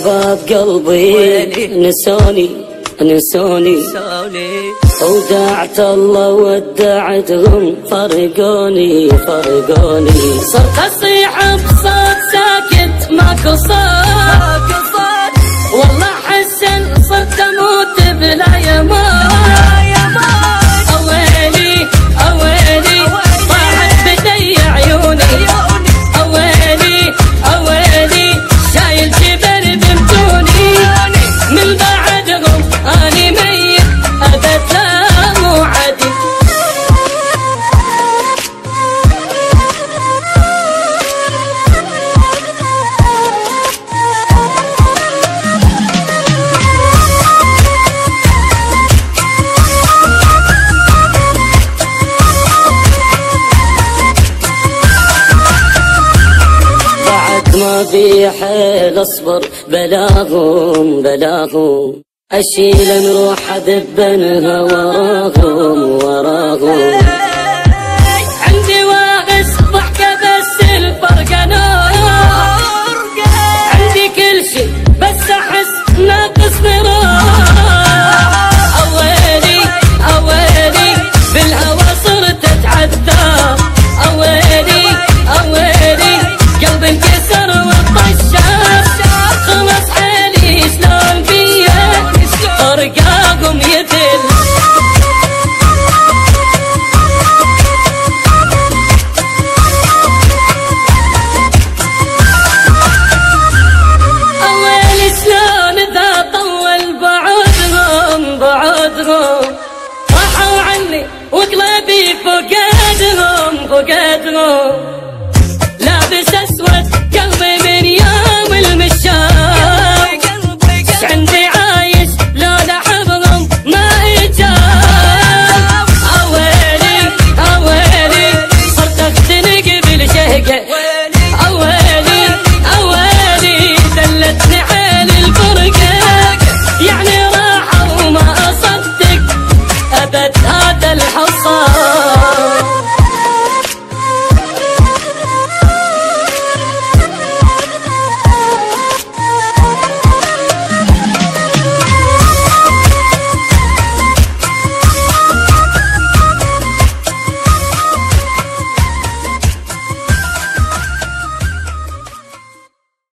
أحباب قلبي نسوني ودعت الله ودعتهم فرقوني صرت أصيح بصوت ساكت ماكو صوت والله حسن صرت أموت بلا يمان أويلي ضاعت بدي عيوني أويلي شايل جبل بمتوني من بعدهم أني ميت أبد لا مو عادي ما في حيل اصبر بلاهم اشيل نروح اذبنها وراهم عندي واغس ضحكه بس الفرقه نور عندي كل شي بس احس ناقص فراق اويلي بالهوى صرت اتعذب اويلي قلبي انكسر والطشاش خلص حالي شلون بيا فرقاهم يذل اويلي شلون اذا طول بعودهم راحوا عني وقلبي فقدهم